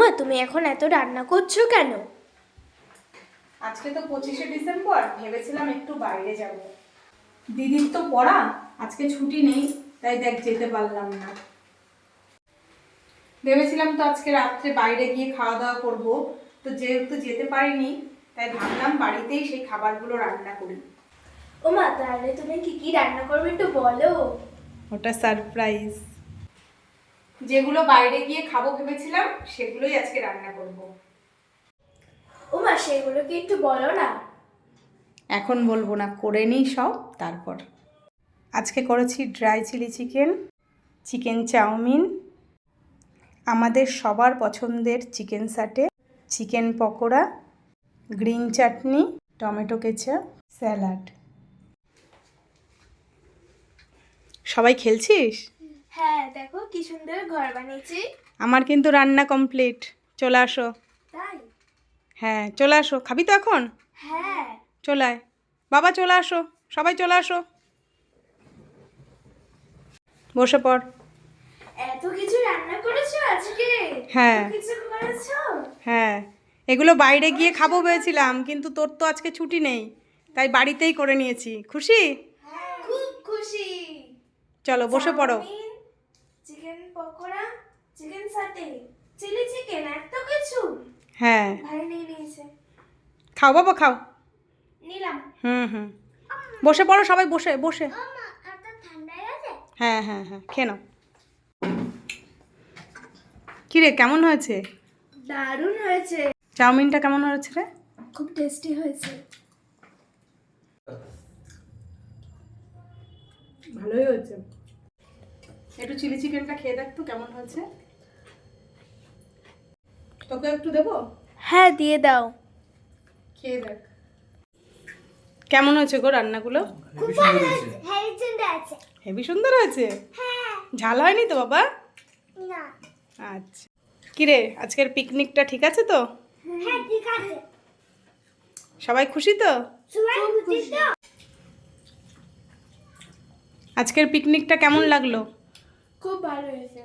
ওমা, তুমি এখন এত রান্না করছো কেন? আজকে তো 25শে ডিসেম্বর, ভেবেছিলাম একটু বাইরে যাব। দিদির তো পড়া, আজকে ছুটি নেই, তাই দেখ যেতে পারলাম না। ভেবেছিলাম তো আজকে রাত্রে বাইরে গিয়ে খাওয়া দাওয়া করব, তো যেহেতু যেতে পারিনি তাই ভাবলাম বাড়িতেই সেই খাবারগুলো রান্না করি। ওমা, তাহলে তুমি কি কি রান্না করবে একটু বলো। ওটা সারপ্রাইজ। যেগুলো বাইরে গিয়ে খাবো ভেবেছিলাম সেগুলোই আজকে রান্না করব। ওমা, সেগুলো কি একটু বলো না। এখন বলবো না, করে নিই সব তারপর। আজকে করেছি dry chilli chicken, chicken chowmein, আমাদের সবার পছন্দের chicken satay, chicken pakora, green chutney, tomato ketchup, salad. সবাই খেলছিস? হ্যাঁ, দেখো কি সুন্দর ঘর বানিয়েছি। আমার কিন্তু রান্না কমপ্লিট, চলে আসো। তাই? হ্যাঁ চলে আসো, খাবি তো এখন? হ্যাঁ। চলে আয় বাবা, চলে আসো, সবাই চলে আসো, বসে পড়। এত কিছু রান্না করেছো আজকে? হ্যাঁ। এত কিছু করেছো? হ্যাঁ, এগুলো বাইরে গিয়ে খাবো ভেবেছিলাম, কিন্তু তোর তো আজকে ছুটি নেই, তাই বাড়িতেই করে নিয়েছি। খুশি? খুব খুশি। চলো বসে পড়ো। Chicken pakora, chicken satay, chilli chicken, এত কিছু। হ্যাঁ ভাই নিয়ে নিয়েছে। খাও বাবা খাও। নিলাম। হুম, বসে পড়ো সবাই, বসে বসে। মা, এত ঠান্ডা আছে? হ্যাঁ হ্যাঁ হ্যাঁ, খেয়ে নাও। কী রে, কেমন হয়েছে? দারুণ হয়েছে। চাউমিনটা কেমন হয়েছে রে? খুব টেস্টি হয়েছে। ভালোই হয়েছে। একটু চিলি চিকেনটা খেয়ে দেখ তো কেমন হয়েছে। তোকে একটু দেবো? হ্যাঁ, দিয়ে দাও। খেয়ে দেখ কেমন হয়েছে গো রান্নাগুলো। খুব ভালো হয়েছে। হ্যাঁ, সুন্দর আছে। হেবি সুন্দর হয়েছে। হ্যাঁ। ঝাল হয়নি তো বাবা? না। আচ্ছা, কিরে আজকের পিকনিকটা ঠিক আছে তো? হ্যাঁ, ঠিক আছে। সবাই খুশি তো? সবাই খুশি তো? আজকের পিকনিকটা কেমন লাগলো? খুব ভালো হয়েছে।